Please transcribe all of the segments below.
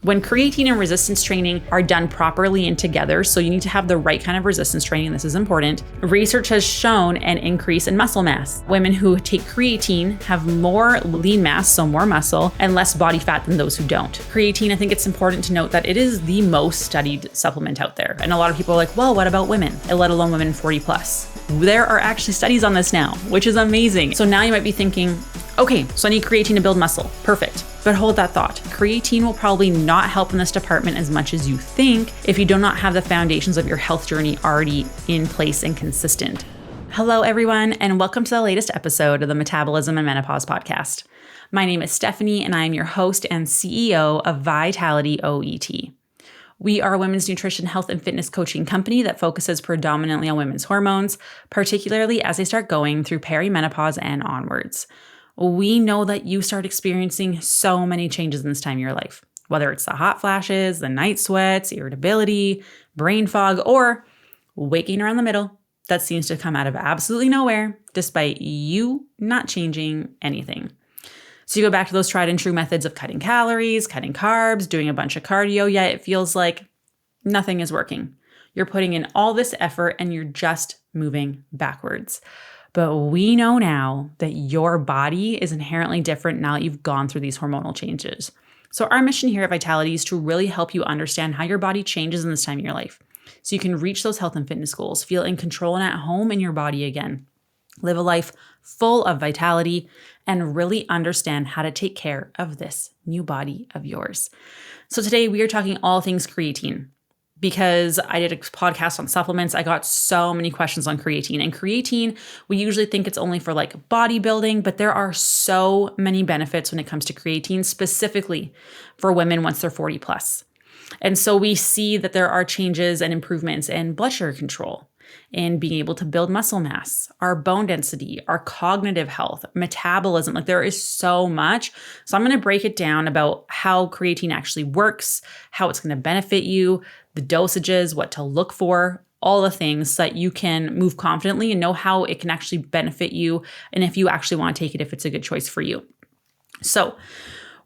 When creatine and resistance training are done properly and together, so you need to have the right kind of resistance training, this is important, research has shown an increase in muscle mass. Women who take creatine have more lean mass, so more muscle, and less body fat than those who don't. Creatine, I think it's important to note that it is the most studied supplement out there. And a lot of people are like, well, what about women? Let alone women 40 plus. There are actually studies on this now, which is amazing. So now you might be thinking, okay, so I need creatine to build muscle. Perfect. But hold that thought. Creatine will probably not help in this department as much as you think if you do not have the foundations of your health journey already in place and consistent. Hello, everyone, and welcome to the latest episode of the Metabolism and Menopause podcast. My name is Stephanie, and I am your host and CEO of Vitality OET. We are a women's nutrition, health, and fitness coaching company that focuses predominantly on women's hormones, particularly as they start going through perimenopause and onwards. We know that you start experiencing so many changes in this time of your life, whether it's the hot flashes, the night sweats, irritability, brain fog, or waking around the middle that seems to come out of absolutely nowhere, despite you not changing anything. So you go back to those tried and true methods of cutting calories, cutting carbs, doing a bunch of cardio, yet it feels like nothing is working. You're putting in all this effort and you're just moving backwards. But we know now that your body is inherently different now that you've gone through these hormonal changes. So our mission here at Vitality is to really help you understand how your body changes in this time of your life, so you can reach those health and fitness goals, feel in control and at home in your body again, live a life full of vitality, and really understand how to take care of this new body of yours. So today we are talking all things creatine. Because I did a podcast on supplements, I got so many questions on creatine. And creatine, we usually think it's only for like bodybuilding, but there are so many benefits when it comes to creatine, specifically for women once they're 40 plus. And so we see that there are changes and improvements in blood sugar control, in being able to build muscle mass, our bone density, our cognitive health, metabolism. Like there is so much. So I'm going to break it down about how creatine actually works, how it's going to benefit you, the dosages, what to look for, all the things so that you can move confidently and know how it can actually benefit you. And if you actually want to take it, if it's a good choice for you. So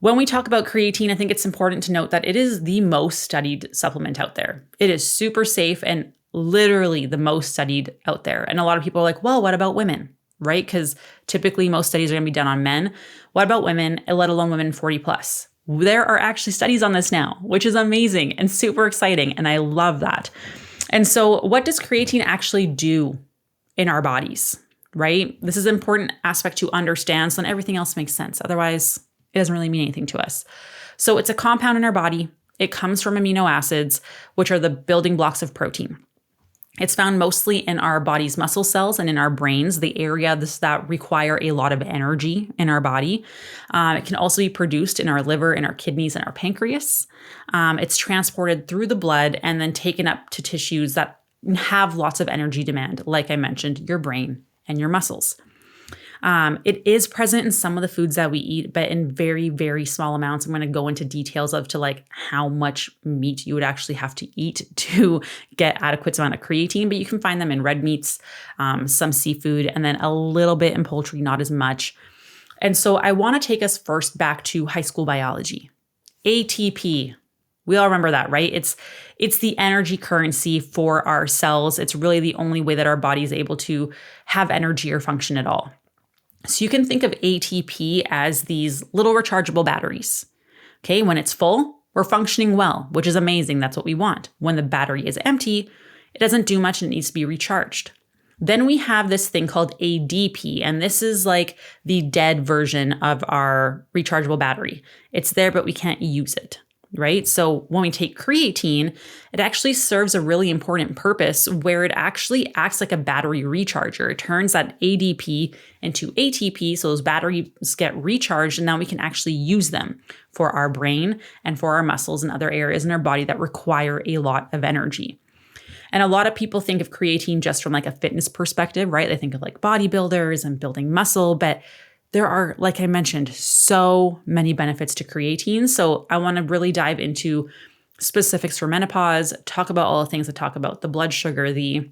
when we talk about creatine, I think it's important to note that it is the most studied supplement out there. It is super safe and literally the most studied out there. And a lot of people are like, well, what about women, right? Because typically most studies are going to be done on men. What about women, let alone women 40 plus? There are actually studies on this now, which is amazing and super exciting. And I love that. And so what does creatine actually do in our bodies, right? This is an important aspect to understand so then everything else makes sense. Otherwise, it doesn't really mean anything to us. So it's a compound in our body. It comes from amino acids, which are the building blocks of protein. It's found mostly in our body's muscle cells and in our brains, the area that require a lot of energy in our body. It can also be produced in our liver, in our kidneys, and our pancreas. It's transported through the blood and then taken up to tissues that have lots of energy demand, like I mentioned, your brain and your muscles. It is present in some of the foods that we eat, but in very, very small amounts. I'm going to go into details of to like how much meat you would actually have to eat to get adequate amount of creatine, but you can find them in red meats, some seafood, and then a little bit in poultry, not as much. And so I want to take us first back to high school biology. ATP. We all remember that, right? It's the energy currency for our cells. It's really the only way that our body is able to have energy or function at all. So you can think of ATP as these little rechargeable batteries. Okay, when it's full, we're functioning well, which is amazing. That's what we want. When the battery is empty, it doesn't do much and it needs to be recharged. Then we have this thing called ADP, and this is like the dead version of our rechargeable battery. It's there, but we can't use it. Right? So when we take creatine, it actually serves a really important purpose where it actually acts like a battery recharger. It turns that ADP into ATP, so those batteries get recharged, and now we can actually use them for our brain and for our muscles and other areas in our body that require a lot of energy. And a lot of people think of creatine just from like a fitness perspective, right? They think of like bodybuilders and building muscle, but there are, like I mentioned, so many benefits to creatine. So I want to really dive into specifics for menopause, talk about all the things that talk about the blood sugar, the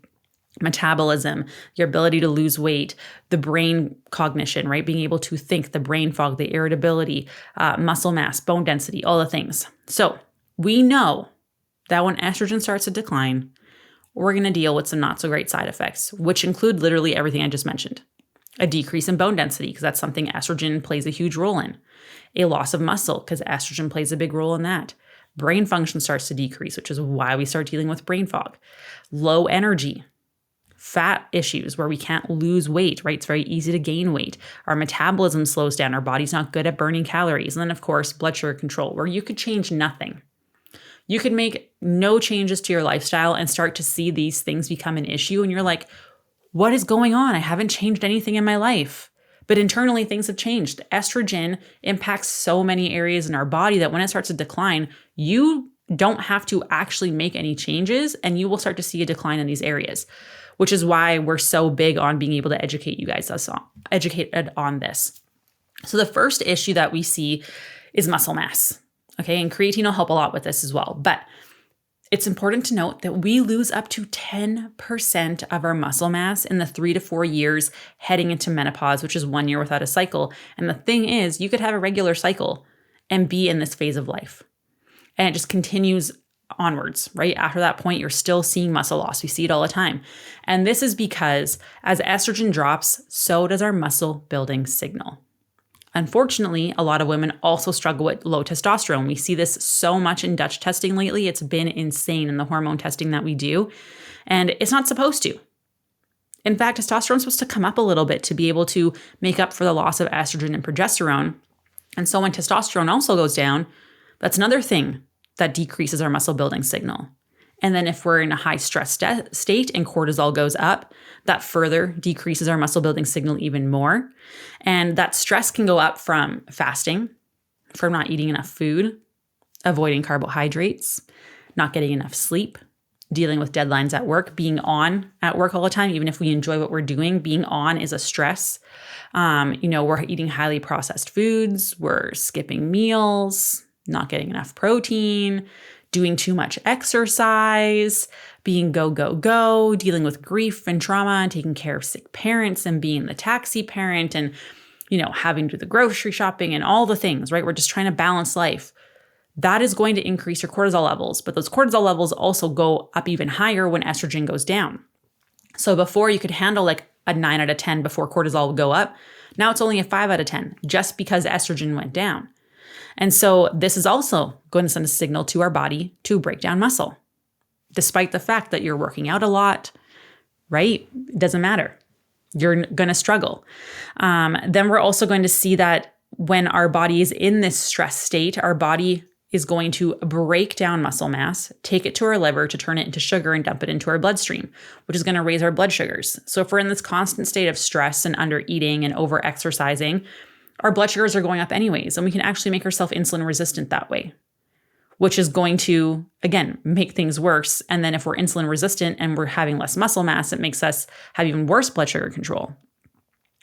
metabolism, your ability to lose weight, the brain cognition, right? Being able to think, the brain fog, the irritability, muscle mass, bone density, all the things. So we know that when estrogen starts to decline, we're going to deal with some not so great side effects, which include literally everything I just mentioned. A decrease in bone density, because that's something estrogen plays a huge role in. A loss of muscle, because estrogen plays a big role in that. Brain function starts to decrease, which is why we start dealing with brain fog. Low energy. Fat issues where we can't lose weight, right? It's very easy to gain weight. Our metabolism slows down. Our body's not good at burning calories. And then, of course, blood sugar control, where you could change nothing. You could make no changes to your lifestyle and start to see these things become an issue. And you're like, what is going on? I haven't changed anything in my life. But internally, things have changed. Estrogen impacts so many areas in our body that when it starts to decline, you don't have to actually make any changes and you will start to see a decline in these areas, which is why we're so big on being able to educate you guys educated on this. So the first issue that we see is muscle mass. Okay, and creatine will help a lot with this as well. But it's important to note that we lose up to 10% of our muscle mass in the 3 to 4 years heading into menopause, which is 1 year without a cycle. And the thing is, you could have a regular cycle and be in this phase of life. And it just continues onwards, right? After that point, you're still seeing muscle loss. We see it all the time. And this is because as estrogen drops, so does our muscle building signal. Unfortunately, a lot of women also struggle with low testosterone. We see this so much in Dutch testing lately. It's been insane in the hormone testing that we do. And it's not supposed to. In fact, testosterone is supposed to come up a little bit to be able to make up for the loss of estrogen and progesterone. And so when testosterone also goes down, that's another thing that decreases our muscle building signal. And then if we're in a high stress state and cortisol goes up, that further decreases our muscle building signal even more. And that stress can go up from fasting, from not eating enough food, avoiding carbohydrates, not getting enough sleep, dealing with deadlines at work, being on at work all the time. Even if we enjoy what we're doing, being on is a stress. We're eating highly processed foods, we're skipping meals, not getting enough protein, doing too much exercise, being go, go, go, dealing with grief and trauma and taking care of sick parents and being the taxi parent and, having to do the grocery shopping and all the things, right? We're just trying to balance life. That is going to increase your cortisol levels, but those cortisol levels also go up even higher when estrogen goes down. So before you could handle like a 9 out of 10 before cortisol would go up. Now it's only a 5 out of 10 just because estrogen went down. And so this is also going to send a signal to our body to break down muscle, despite the fact that you're working out a lot, right? It doesn't matter. You're going to struggle. Then we're also going to see that when our body is in this stress state, our body is going to break down muscle mass, take it to our liver to turn it into sugar and dump it into our bloodstream, which is going to raise our blood sugars. So if we're in this constant state of stress and under eating and over exercising, our blood sugars are going up anyways, and we can actually make ourselves insulin resistant that way, which is going to, again, make things worse. And then if we're insulin resistant and we're having less muscle mass, it makes us have even worse blood sugar control.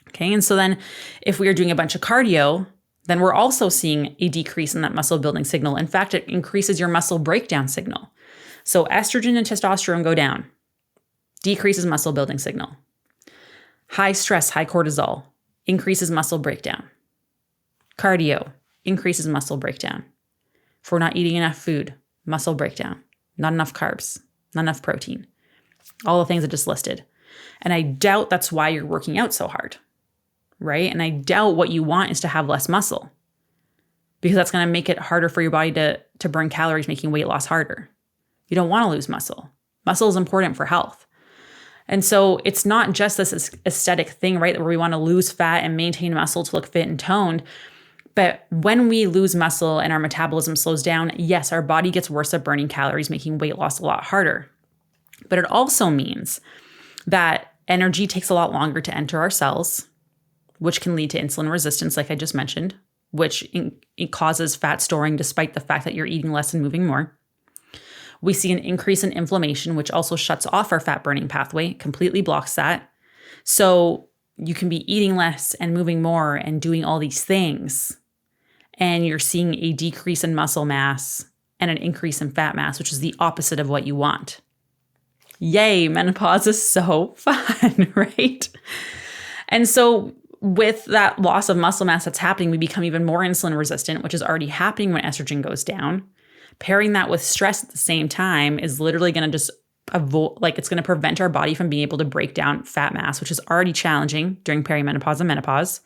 Okay, and so then if we are doing a bunch of cardio, then we're also seeing a decrease in that muscle building signal. In fact, it increases your muscle breakdown signal. So estrogen and testosterone go down, decreases muscle building signal. High stress, high cortisol, increases muscle breakdown. Cardio increases muscle breakdown. If we're not eating enough food, muscle breakdown, not enough carbs, not enough protein, all the things I just listed. And I doubt that's why you're working out so hard, right? And I doubt what you want is to have less muscle, because that's going to make it harder for your body to burn calories, making weight loss harder. You don't want to lose muscle. Muscle is important for health. And so it's not just this aesthetic thing, right, where we want to lose fat and maintain muscle to look fit and toned. But when we lose muscle and our metabolism slows down, yes, our body gets worse at burning calories, making weight loss a lot harder. But it also means that energy takes a lot longer to enter our cells, which can lead to insulin resistance, like I just mentioned, which it causes fat storing despite the fact that you're eating less and moving more. We see an increase in inflammation, which also shuts off our fat burning pathway, completely blocks that. So you can be eating less and moving more and doing all these things, and you're seeing a decrease in muscle mass and an increase in fat mass, which is the opposite of what you want. Yay, menopause is so fun, right? And so with that loss of muscle mass that's happening, we become even more insulin resistant, which is already happening when estrogen goes down. Pairing that with stress at the same time is literally going to just it's going to prevent our body from being able to break down fat mass, which is already challenging during perimenopause and menopause,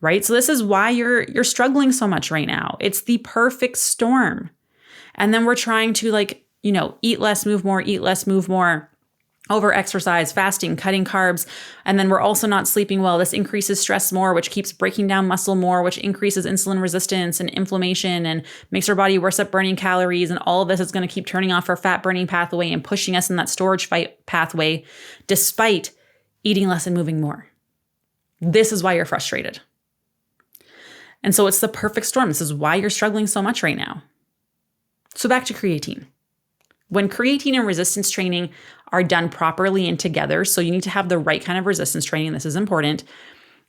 right? So this is why you're struggling so much right now. It's the perfect storm. And then we're trying to eat less, move more, over exercise, fasting, cutting carbs. And then we're also not sleeping well. This increases stress more, which keeps breaking down muscle more, which increases insulin resistance and inflammation and makes our body worse at burning calories. And all of this is going to keep turning off our fat burning pathway and pushing us in that storage fight pathway, despite eating less and moving more. This is why you're frustrated. And so it's the perfect storm. This is why you're struggling so much right now. So back to creatine. When creatine and resistance training are done properly and together, so you need to have the right kind of resistance training, this is important,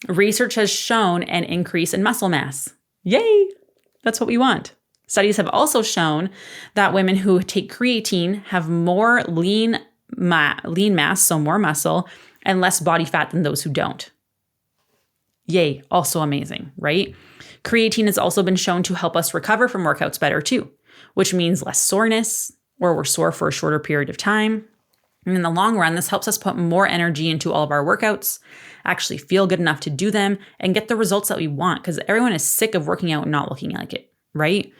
research has shown an increase in muscle mass. Yay! That's what we want. Studies have also shown that women who take creatine have more lean mass, so more muscle, and less body fat than those who don't. Yay, also amazing, right? Creatine has also been shown to help us recover from workouts better too, which means less soreness, or we're sore for a shorter period of time. And in the long run, this helps us put more energy into all of our workouts, actually feel good enough to do them, and get the results that we want, because everyone is sick of working out and not looking like it, right?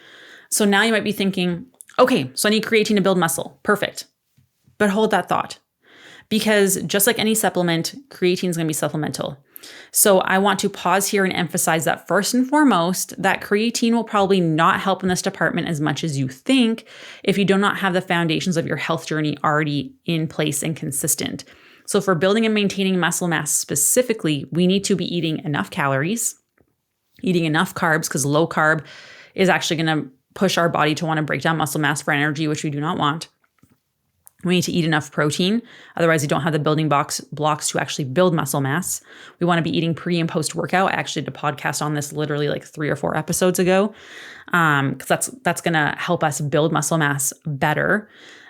So now you might be thinking, okay, so I need creatine to build muscle. Perfect. But hold that thought, because just like any supplement, creatine is going to be supplemental. So I want to pause here and emphasize that first and foremost, that creatine will probably not help in this department as much as you think if you do not have the foundations of your health journey already in place and consistent. So for building and maintaining muscle mass specifically, we need to be eating enough calories, eating enough carbs, because low carb is actually going to push our body to want to break down muscle mass for energy, which we do not want. We need to eat enough protein. Otherwise, you don't have the building blocks to actually build muscle mass. We want to be eating pre and post workout. I actually did a podcast on this literally like 3 or 4 episodes ago, because that's going to help us build muscle mass better.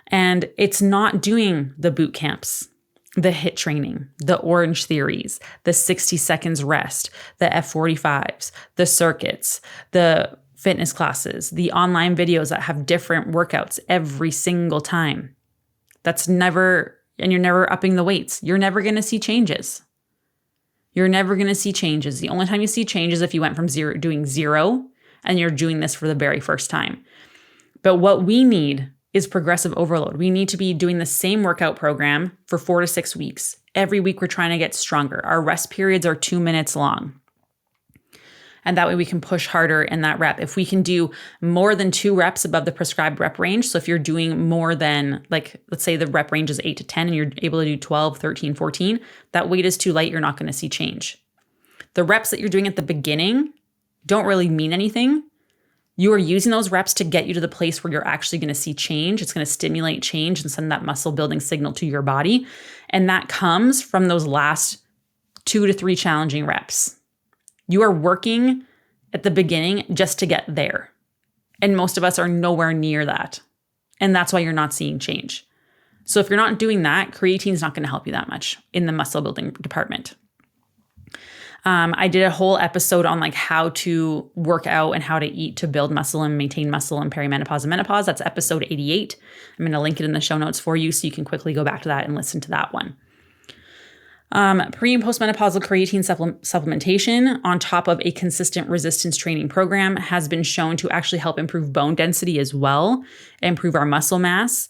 And it's not doing the boot camps, the HIIT training, the Orange Theories, the 60 seconds rest, the F45s, the circuits, the fitness classes, the online videos that have different workouts every single time. That's never, and you're never upping the weights. You're never going to see changes. You're never going to see changes. The only time you see changes is if you went from doing zero and you're doing this for the very first time. But what we need is progressive overload. We need to be doing the same workout program for 4 to 6 weeks. Every week we're trying to get stronger. Our rest periods are 2 minutes long. And that way we can push harder in that rep. If we can do more than 2 reps above the prescribed rep range, so if you're doing more than, let's say the rep range is 8 to 10 and you're able to do 12, 13, 14, that weight is too light, you're not going to see change. The reps that you're doing at the beginning don't really mean anything. You are using those reps to get you to the place where you're actually going to see change. It's going to stimulate change and send that muscle building signal to your body. And that comes from those last 2 to 3 challenging reps. You are working at the beginning just to get there. And most of us are nowhere near that. And that's why you're not seeing change. So if you're not doing that, creatine is not going to help you that much in the muscle building department. I did a whole episode on how to work out and how to eat to build muscle and maintain muscle in perimenopause and menopause. That's episode 88. I'm going to link it in the show notes for you so you can quickly go back to that and listen to that one. Pre and postmenopausal creatine supplementation on top of a consistent resistance training program has been shown to actually help improve bone density as well, improve our muscle mass,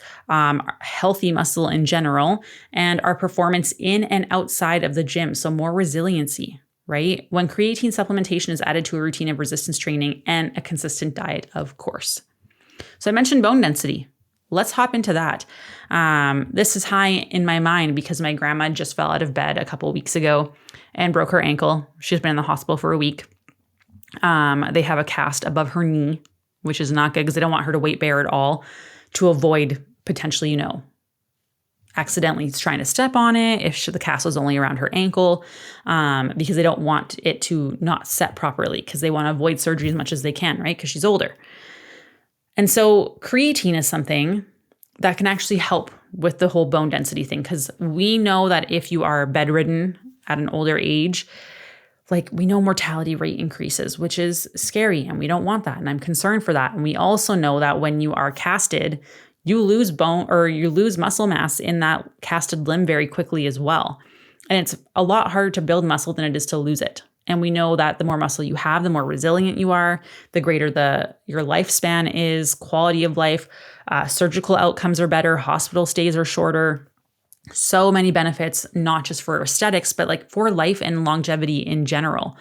healthy muscle in general, and our performance in and outside of the gym. So more resiliency, right? When creatine supplementation is added to a routine of resistance training and a consistent diet, of course. So I mentioned bone density. Let's hop into that. This is high in my mind because my grandma just fell out of bed a couple weeks ago and broke her ankle. She's been in the hospital for a week. They have a cast above her knee, which is not good because they don't want her to weight bear at all to avoid potentially, accidentally trying to step on it if the cast was only around her ankle, because they don't want it to not set properly because they want to avoid surgery as much as they can, right? Because she's older. And so creatine is something that can actually help with the whole bone density thing, because we know that if you are bedridden at an older age, like we know mortality rate increases, which is scary and we don't want that. And I'm concerned for that. And we also know that when you are casted, you lose bone or you lose muscle mass in that casted limb very quickly as well. And it's a lot harder to build muscle than it is to lose it. And we know that the more muscle you have, the more resilient you are, the greater your lifespan is, quality of life, surgical outcomes are better, hospital stays are shorter. So many benefits, not just for aesthetics, but like for life and longevity in general.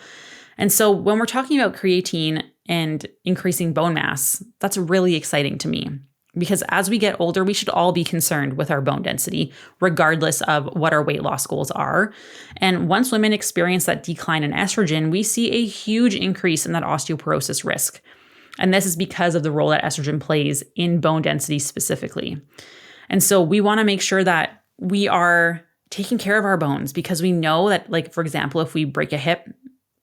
And so when we're talking about creatine and increasing bone mass, that's really exciting to me because as we get older, we should all be concerned with our bone density, regardless of what our weight loss goals are. And once women experience that decline in estrogen, we see a huge increase in that osteoporosis risk. And this is because of the role that estrogen plays in bone density specifically. And so we want to make sure that we are taking care of our bones because we know that, like, for example, if we break a hip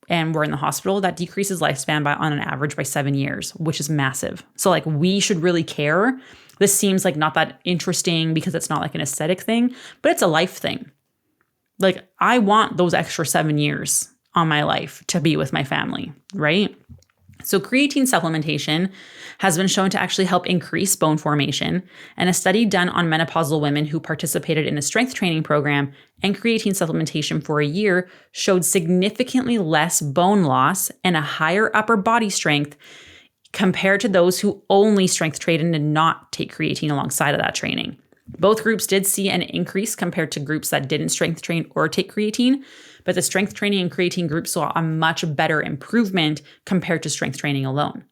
and we're in the hospital, that decreases lifespan on an average by 7 years, which is massive. So like we should really care. This seems like not that interesting because it's not like an aesthetic thing, but it's a life thing. Like I want those extra 7 years on my life to be with my family, right? So creatine supplementation has been shown to actually help increase bone formation, and a study done on menopausal women who participated in a strength training program and creatine supplementation for a year showed significantly less bone loss and a higher upper body strength compared to those who only strength trained and did not take creatine alongside of that training. Both groups did see an increase compared to groups that didn't strength train or take creatine, but the strength training and creatine group saw a much better improvement compared to strength training alone.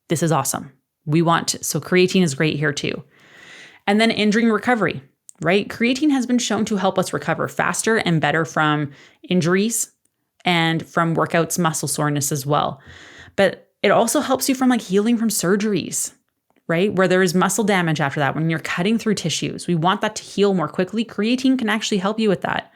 This is awesome. So creatine is great here too. And then injury recovery, right? Creatine has been shown to help us recover faster and better from injuries and from workouts, muscle soreness as well. But it also helps you from like healing from surgeries, right? Where there is muscle damage after that, when you're cutting through tissues, we want that to heal more quickly. Creatine can actually help you with that.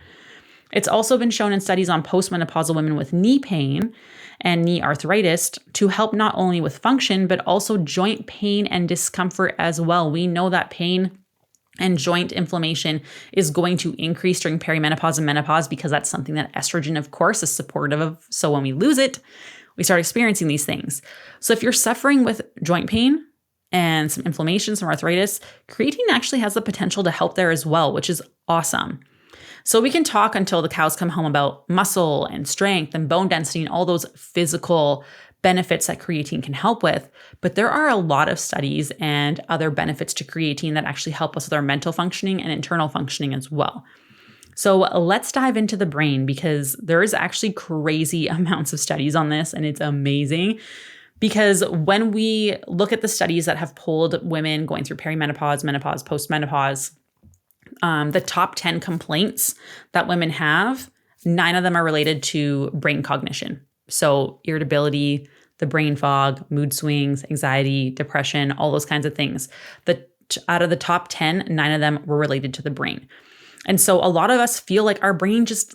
It's also been shown in studies on postmenopausal women with knee pain and knee arthritis to help not only with function, but also joint pain and discomfort as well. We know that pain and joint inflammation is going to increase during perimenopause and menopause because that's something that estrogen, of course, is supportive of. So when we lose it, we start experiencing these things. So if you're suffering with joint pain and some inflammation, some arthritis, creatine actually has the potential to help there as well, which is awesome. So we can talk until the cows come home about muscle and strength and bone density and all those physical benefits that creatine can help with. But there are a lot of studies and other benefits to creatine that actually help us with our mental functioning and internal functioning as well. So let's dive into the brain because there is actually crazy amounts of studies on this and it's amazing. Because when we look at the studies that have polled women going through perimenopause, menopause, postmenopause, the top 10 complaints that women have, 9 of them are related to brain cognition. So irritability, the brain fog, mood swings, anxiety, depression, all those kinds of things. Out of the top 10, 9 of them were related to the brain. And so a lot of us feel like our brain just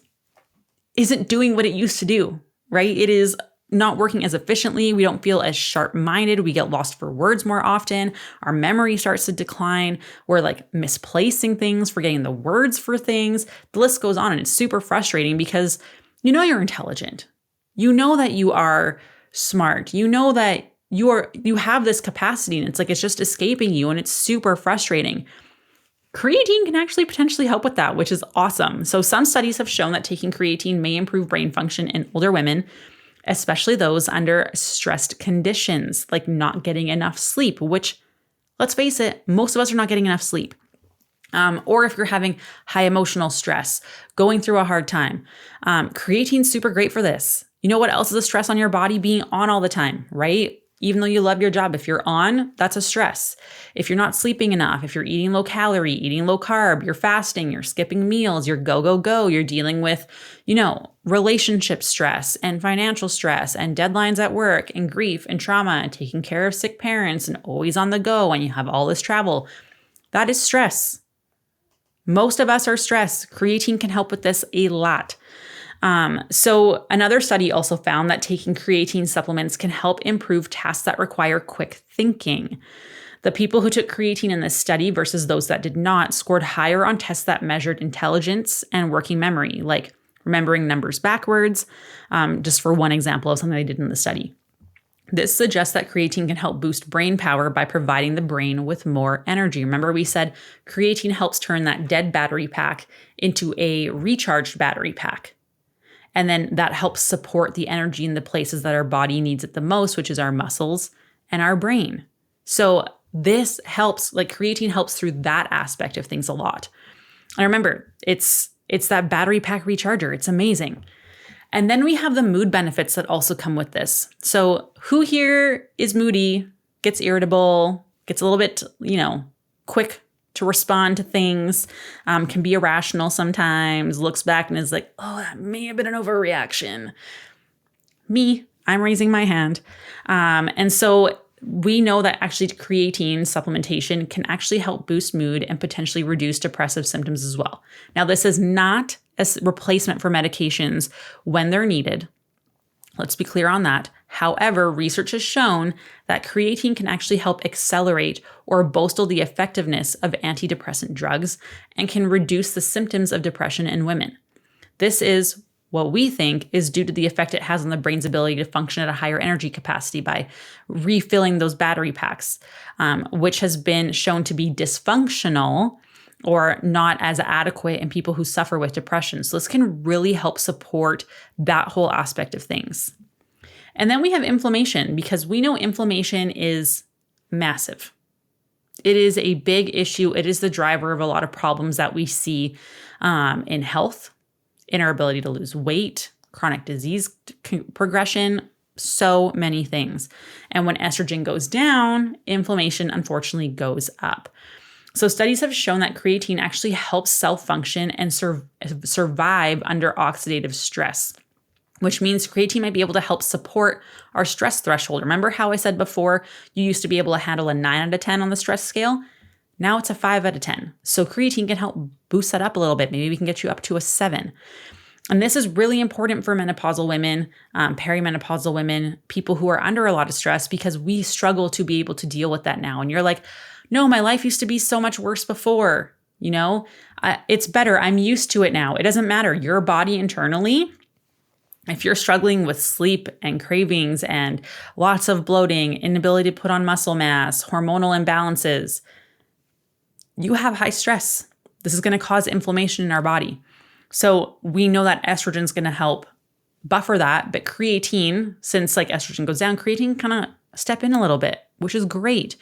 isn't doing what it used to do, right? It is not working as efficiently. We don't feel as sharp-minded. We get lost for words more often. Our memory starts to decline. We're like misplacing things, forgetting the words for things. The list goes on and it's super frustrating because you know you're intelligent. You know that you are smart. You know that you have this capacity and it's just escaping you and it's super frustrating. Creatine can actually potentially help with that, which is awesome. So some studies have shown that taking creatine may improve brain function in older women, especially those under stressed conditions, like not getting enough sleep, which, let's face it, most of us are not getting enough sleep. Or if you're having high emotional stress, going through a hard time. Creatine's super great for this. You know what else is a stress on your body? Being on all the time, right? Even though you love your job, if you're on, that's a stress. If you're not sleeping enough, if you're eating low calorie, eating low carb, you're fasting, you're skipping meals, you're go, you're dealing with, relationship stress and financial stress and deadlines at work and grief and trauma and taking care of sick parents and always on the go and you have all this travel, that is stress. Most of us are stressed. Creatine can help with this a lot. So another study also found that taking creatine supplements can help improve tasks that require quick thinking. The people who took creatine in this study versus those that did not scored higher on tests that measured intelligence and working memory, like remembering numbers backwards, just for one example of something they did in the study. This suggests that creatine can help boost brain power by providing the brain with more energy. Remember, we said creatine helps turn that dead battery pack into a recharged battery pack. And then that helps support the energy in the places that our body needs it the most, which is our muscles and our brain. So this helps, like creatine helps through that aspect of things a lot. And remember, it's that battery pack recharger. It's amazing. And then we have the mood benefits that also come with this. So who here is moody, gets irritable, gets a little bit, quick to respond to things, can be irrational sometimes, looks back and is like, oh, that may have been an overreaction. Me, I'm raising my hand. And so we know that actually creatine supplementation can actually help boost mood and potentially reduce depressive symptoms as well. Now, this is not a replacement for medications when they're needed. Let's be clear on that. However, research has shown that creatine can actually help accelerate or bolster the effectiveness of antidepressant drugs and can reduce the symptoms of depression in women. This is what we think is due to the effect it has on the brain's ability to function at a higher energy capacity by refilling those battery packs, which has been shown to be dysfunctional or not as adequate in people who suffer with depression. So this can really help support that whole aspect of things. And then we have inflammation, because we know inflammation is massive. It is a big issue. It is the driver of a lot of problems that we see in health, in our ability to lose weight, chronic disease progression, so many things. And when estrogen goes down, inflammation unfortunately goes up. So studies have shown that creatine actually helps cell function and survive under oxidative stress, which means creatine might be able to help support our stress threshold. Remember how I said before, you used to be able to handle a 9 out of 10 on the stress scale? Now it's a 5 out of 10. So creatine can help boost that up a little bit. Maybe we can get you up to a 7. And this is really important for menopausal women, perimenopausal women, people who are under a lot of stress, because we struggle to be able to deal with that now. And you're like, no, my life used to be so much worse before. It's better. I'm used to it now. It doesn't matter. Your body internally, if you're struggling with sleep and cravings and lots of bloating, inability to put on muscle mass, hormonal imbalances, you have high stress. This is going to cause inflammation in our body. So we know that estrogen is going to help buffer that, but creatine, since like estrogen goes down, creatine kind of step in a little bit, which is great.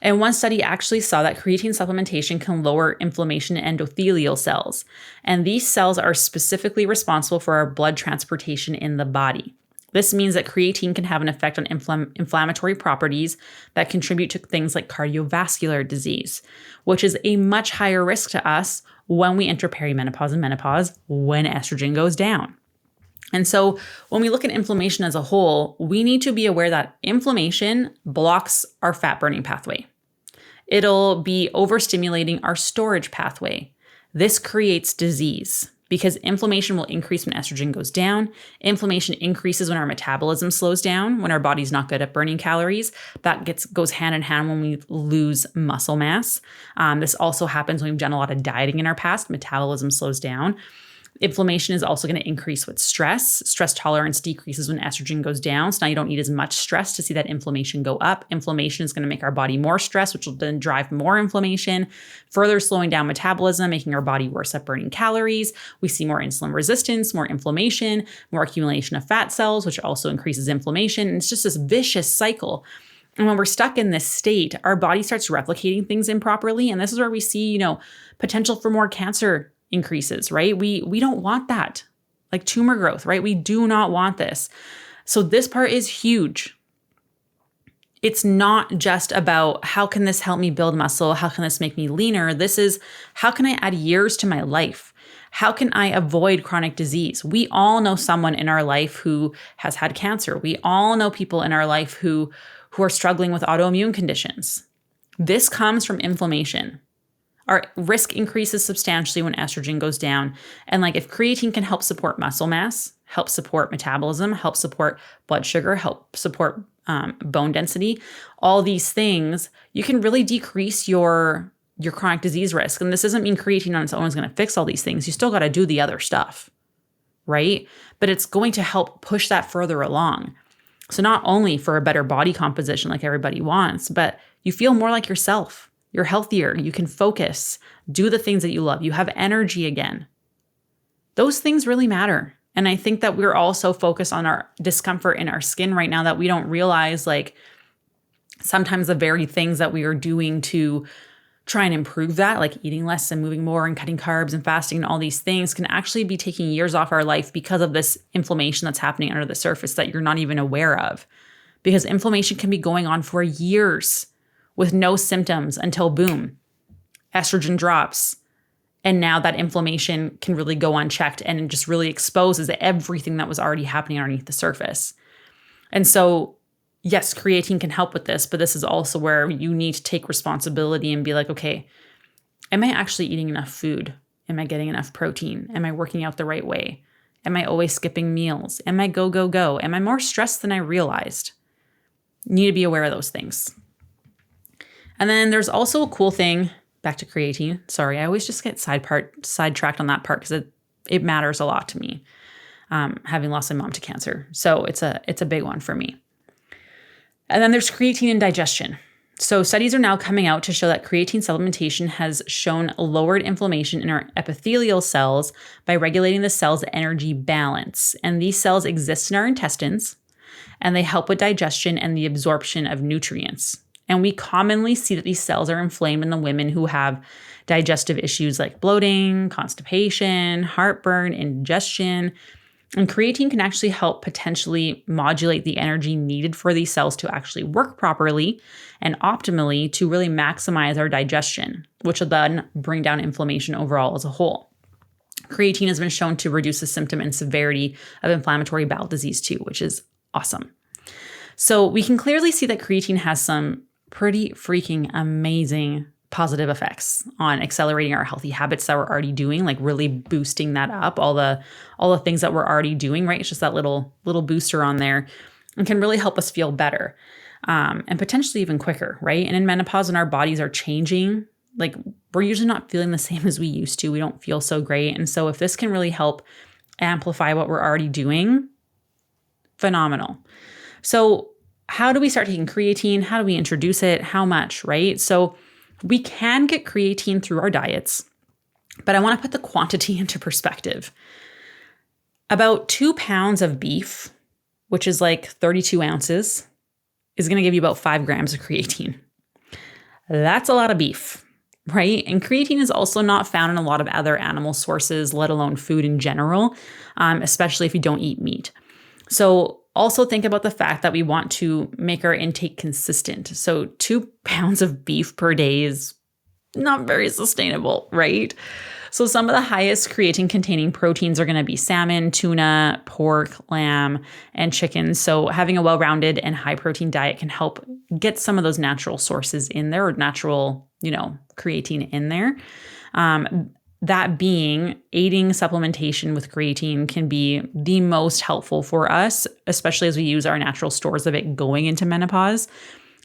And one study actually saw that creatine supplementation can lower inflammation in endothelial cells. And these cells are specifically responsible for our blood transportation in the body. This means that creatine can have an effect on inflammatory properties that contribute to things like cardiovascular disease, which is a much higher risk to us when we enter perimenopause and menopause when estrogen goes down. And so when we look at inflammation as a whole, we need to be aware that inflammation blocks our fat burning pathway. It'll be overstimulating our storage pathway. This creates disease because inflammation will increase when estrogen goes down. Inflammation increases when our metabolism slows down, when our body's not good at burning calories. That goes hand in hand when we lose muscle mass. This also happens when we've done a lot of dieting in our past. Metabolism slows down. Inflammation is also going to increase with stress. Stress tolerance decreases when estrogen goes down. So now you don't need as much stress to see that inflammation go up. Inflammation is going to make our body more stressed, which will then drive more inflammation, further slowing down metabolism, making our body worse at burning calories. We see more insulin resistance, more inflammation, more accumulation of fat cells, which also increases inflammation. And it's just this vicious cycle. And when we're stuck in this state, our body starts replicating things improperly. And this is where we see, potential for more cancer increases, right? We don't want that, like tumor growth, right? We do not want this. So this part is huge. It's not just about how can this help me build muscle? How can this make me leaner? This is how can I add years to my life? How can I avoid chronic disease? We all know someone in our life who has had cancer. We all know people in our life who are struggling with autoimmune conditions. This comes from inflammation. Our risk increases substantially when estrogen goes down. And if creatine can help support muscle mass, help support metabolism, help support blood sugar, help support bone density, all these things, you can really decrease your chronic disease risk. And this doesn't mean creatine on its own is going to fix all these things. You still got to do the other stuff. right? But it's going to help push that further along. So not only for a better body composition like everybody wants, but you feel more like yourself. You're healthier. You can focus, do the things that you love. You have energy again. Those things really matter. And I think that we're all so focused on our discomfort in our skin right now that we don't realize, like, sometimes the very things that we are doing to try and improve that, like eating less and moving more and cutting carbs and fasting and all these things, can actually be taking years off our life because of this inflammation that's happening under the surface that you're not even aware of. Because inflammation can be going on for years with no symptoms until boom, estrogen drops. And now that inflammation can really go unchecked and it just really exposes everything that was already happening underneath the surface. And so yes, creatine can help with this, but this is also where you need to take responsibility and be like, okay, am I actually eating enough food? Am I getting enough protein? Am I working out the right way? Am I always skipping meals? Am I go, go, go? Am I more stressed than I realized? You need to be aware of those things. And then there's also a cool thing, back to creatine. Sorry, I always just get sidetracked on that part because it matters a lot to me, having lost my mom to cancer. So it's a big one for me. And then there's creatine and digestion. So studies are now coming out to show that creatine supplementation has shown lowered inflammation in our epithelial cells by regulating the cell's energy balance. And these cells exist in our intestines, and they help with digestion and the absorption of nutrients. And we commonly see that these cells are inflamed in the women who have digestive issues like bloating, constipation, heartburn, indigestion. And creatine can actually help potentially modulate the energy needed for these cells to actually work properly and optimally to really maximize our digestion, which will then bring down inflammation overall as a whole. Creatine has been shown to reduce the symptom and severity of inflammatory bowel disease too, which is awesome. So we can clearly see that creatine has some pretty freaking amazing positive effects on accelerating our healthy habits that we're already doing, like really boosting that up, all the things that we're already doing, right? It's just that little booster on there and can really help us feel better, and potentially even quicker, right? And in menopause, when our bodies are changing, like we're usually not feeling the same as we used to. We don't feel so great. And so if this can really help amplify what we're already doing, phenomenal. So how do we start taking creatine? How do we introduce it? How much, right? So we can get creatine through our diets, but I want to put the quantity into perspective. About 2 pounds of beef, which is like 32 ounces, is going to give you about 5 grams of creatine. That's a lot of beef, right? And creatine is also not found in a lot of other animal sources, let alone food in general, especially if you don't eat meat. So also think about the fact that we want to make our intake consistent. So 2 pounds of beef per day is not very sustainable, right? So some of the highest creatine containing proteins are going to be salmon, tuna, pork, lamb, and chicken. So having a well-rounded and high protein diet can help get some of those natural sources in there, or natural, creatine in there. That being, aiding supplementation with creatine can be the most helpful for us, especially as we use our natural stores of it going into menopause.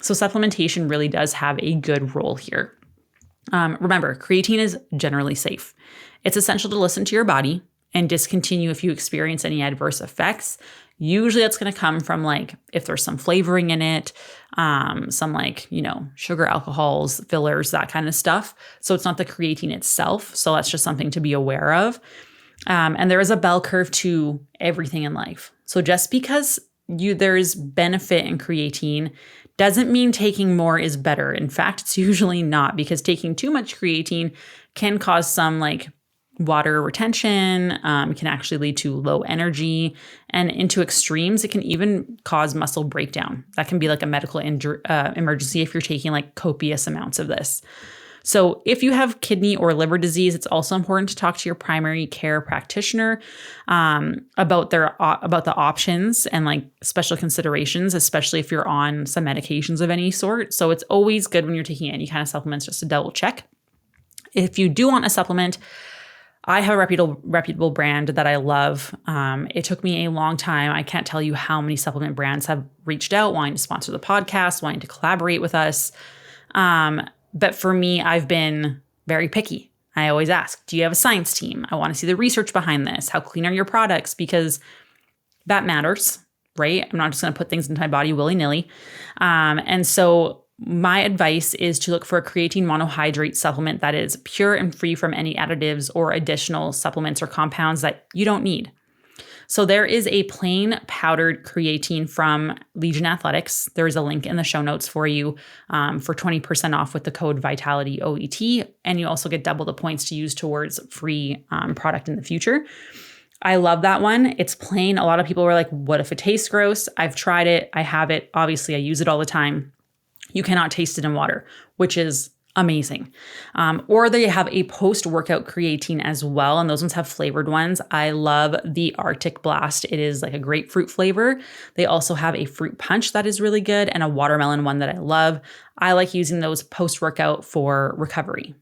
So supplementation really does have a good role here. Remember, creatine is generally safe. It's essential to listen to your body and discontinue if you experience any adverse effects. Usually that's going to come from if there's some flavoring in it, some sugar, alcohols, fillers, that kind of stuff. So it's not the creatine itself. So that's just something to be aware of. And there is a bell curve to everything in life. So just because there's benefit in creatine doesn't mean taking more is better. In fact, it's usually not, because taking too much creatine can cause some water retention, can actually lead to low energy, and into extremes, it can even cause muscle breakdown. That can be a medical emergency if you're taking copious amounts of this. So if you have kidney or liver disease, it's also important to talk to your primary care practitioner about the options and special considerations, especially if you're on some medications of any sort. So it's always good when you're taking any kind of supplements just to double check. If you do want a supplement, I have a reputable brand that I love. It took me a long time. I can't tell you how many supplement brands have reached out wanting to sponsor the podcast, wanting to collaborate with us. But for me, I've been very picky. I always ask, do you have a science team? I want to see the research behind this. How clean are your products? Because that matters, right? I'm not just going to put things into my body willy-nilly. And so my advice is to look for a creatine monohydrate supplement that is pure and free from any additives or additional supplements or compounds that you don't need. So there is a plain powdered creatine from Legion Athletics. There is a link in the show notes for you for 20% off with the code VITALITYOET. And you also get double the points to use towards free product in the future. I love that one. It's plain. A lot of people were like, what if it tastes gross? I've tried it. I have it. Obviously, I use it all the time. You cannot taste it in water, which is amazing. Or they have a post-workout creatine as well. And those ones have flavored ones. I love the Arctic Blast. It is like a grapefruit flavor. They also have a fruit punch that is really good and a watermelon one that I love. I like using those post-workout for recovery.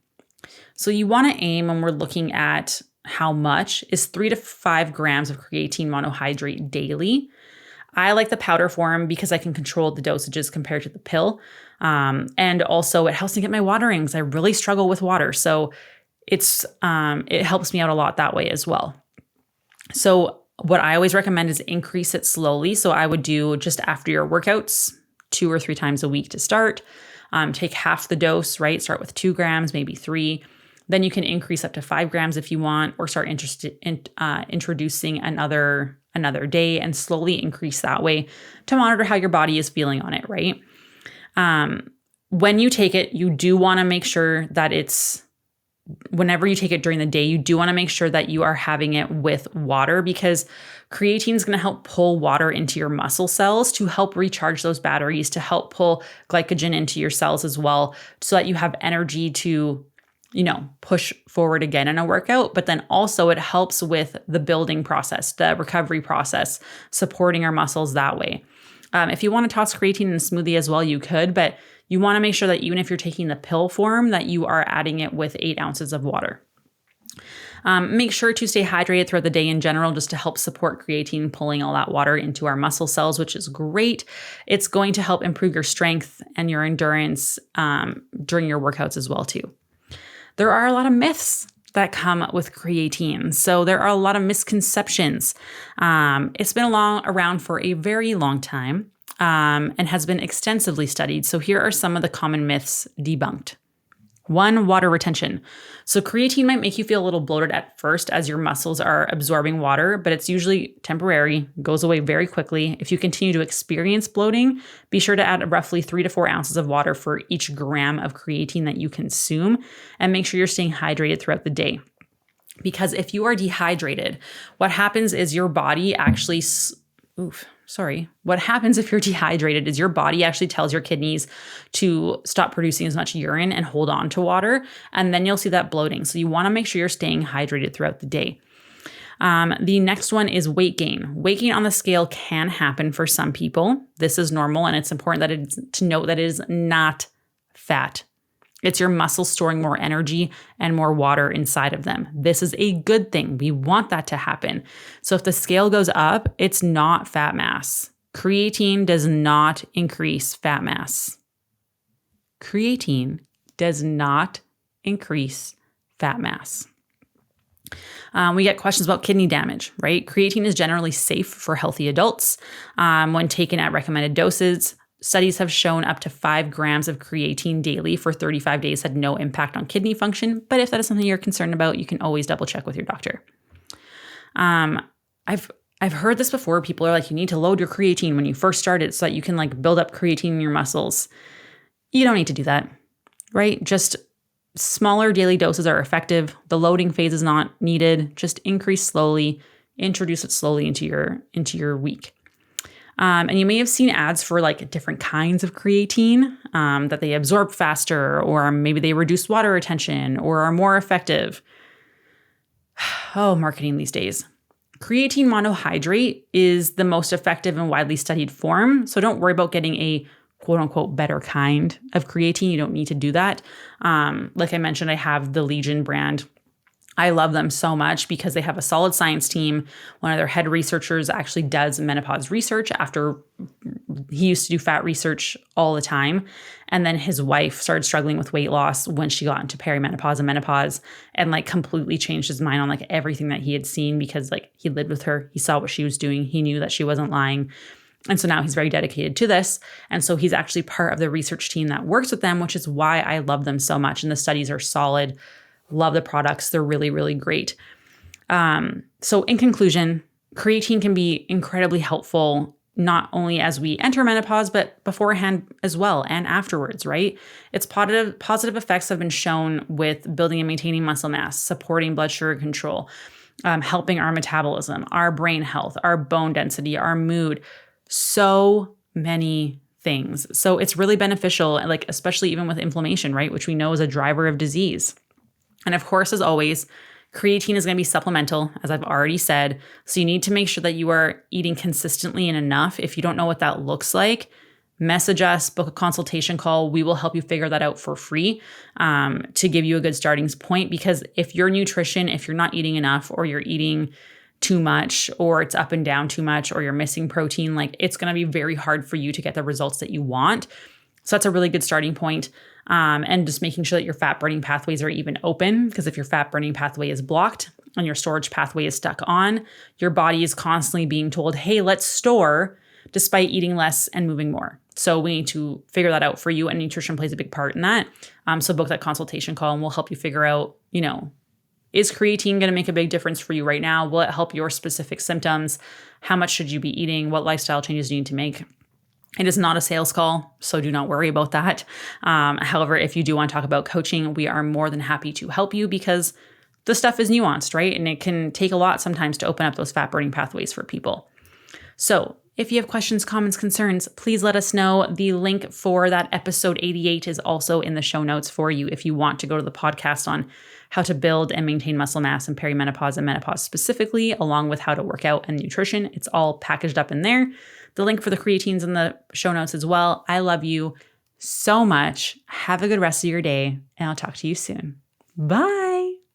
So you want to aim when we're looking at how much is 3 to 5 grams of creatine monohydrate daily. I like the powder form because I can control the dosages compared to the pill. And also it helps me get my water in because I really struggle with water. So it helps me out a lot that way as well. So what I always recommend is increase it slowly. So I would do just after your workouts, 2 or 3 times a week to start. Take half the dose, right? Start with 2 grams, maybe 3. Then you can increase up to 5 grams if you want, or start introducing another day and slowly increase that way to monitor how your body is feeling on it, right? When you take it, you do want to make sure that whenever you take it during the day, you do want to make sure that you are having it with water, because creatine is going to help pull water into your muscle cells to help recharge those batteries, to help pull glycogen into your cells as well, so that you have energy to push forward again in a workout. But then also it helps with the building process, the recovery process, supporting our muscles that way. If you want to toss creatine in a smoothie as well, you could, but you want to make sure that even if you're taking the pill form, that you are adding it with 8 ounces of water. Make sure to stay hydrated throughout the day in general, just to help support creatine pulling all that water into our muscle cells, which is great. It's going to help improve your strength and your endurance during your workouts as well too. There are a lot of myths that come with creatine. So there are a lot of misconceptions. It's been around for a very long time and has been extensively studied. So here are some of the common myths debunked. 1, water retention. So creatine might make you feel a little bloated at first as your muscles are absorbing water, but it's usually temporary, goes away very quickly. If you continue to experience bloating, be sure to add roughly 3 to 4 ounces of water for each gram of creatine that you consume, and make sure you're staying hydrated throughout the day. Because if you are dehydrated, what happens is your body actually what happens if you're dehydrated is your body actually tells your kidneys to stop producing as much urine and hold on to water. And then you'll see that bloating. So you want to make sure you're staying hydrated throughout the day. The next one is weight gain. Weight gain on the scale can happen for some people. This is normal. And it's important to note that it is not fat. It's your muscles storing more energy and more water inside of them. This is a good thing. We want that to happen. So if the scale goes up, it's not fat mass. Creatine does not increase fat mass. Creatine does not increase fat mass. We get questions about kidney damage, right? Creatine is generally safe for healthy adults when taken at recommended doses. Studies have shown up to 5 grams of creatine daily for 35 days had no impact on kidney function. But if that is something you're concerned about, you can always double check with your doctor. I've heard this before. People are like, you need to load your creatine when you first start it so that you can build up creatine in your muscles. You don't need to do that, right? Just smaller daily doses are effective. The loading phase is not needed. Just increase slowly, introduce it slowly into your week. And you may have seen ads for different kinds of creatine that they absorb faster, or maybe they reduce water retention or are more effective. Oh, marketing these days. Creatine monohydrate is the most effective and widely studied form. So don't worry about getting a quote unquote better kind of creatine. You don't need to do that. Like I mentioned, I have the Legion brand. I love them so much because they have a solid science team. One of their head researchers actually does menopause research after he used to do fat research all the time. And then his wife started struggling with weight loss when she got into perimenopause and menopause, and like completely changed his mind on like everything that he had seen, because like he lived with her. He saw what she was doing. He knew that she wasn't lying. And so now he's very dedicated to this. And so he's actually part of the research team that works with them, which is why I love them so much. And the studies are solid. Love the products. They're really, really great. So in conclusion, creatine can be incredibly helpful, not only as we enter menopause, but beforehand as well and afterwards, right? Its positive effects have been shown with building and maintaining muscle mass, supporting blood sugar control, helping our metabolism, our brain health, our bone density, our mood, so many things. So it's really beneficial, like especially even with inflammation, right? Which we know is a driver of disease. And of course, as always, creatine is going to be supplemental, as I've already said. So you need to make sure that you are eating consistently and enough. If you don't know what that looks like, message us, book a consultation call. We will help you figure that out for free to give you a good starting point. Because if your nutrition, if you're not eating enough, or you're eating too much, or it's up and down too much, or you're missing protein, like it's going to be very hard for you to get the results that you want. So that's a really good starting point. And just making sure that your fat burning pathways are even open, because if your fat burning pathway is blocked and your storage pathway is stuck on, your body is constantly being told, hey, let's store, despite eating less and moving more. So we need to figure that out for you, and nutrition plays a big part in that. So book that consultation call and we'll help you figure out, is creatine going to make a big difference for you right now? Will it help your specific symptoms? How much should you be eating? What lifestyle changes do you need to make? It is not a sales call, so do not worry about that. However, if you do want to talk about coaching, we are more than happy to help you, because the stuff is nuanced, right? And it can take a lot sometimes to open up those fat burning pathways for people. So if you have questions, comments, concerns, please let us know. The link for that episode 88 is also in the show notes for you if you want to go to the podcast on how to build and maintain muscle mass in perimenopause and menopause specifically, along with how to work out and nutrition. It's all packaged up in there. The link for the creatines in the show notes as well. I love you so much. Have a good rest of your day, and I'll talk to you soon. Bye.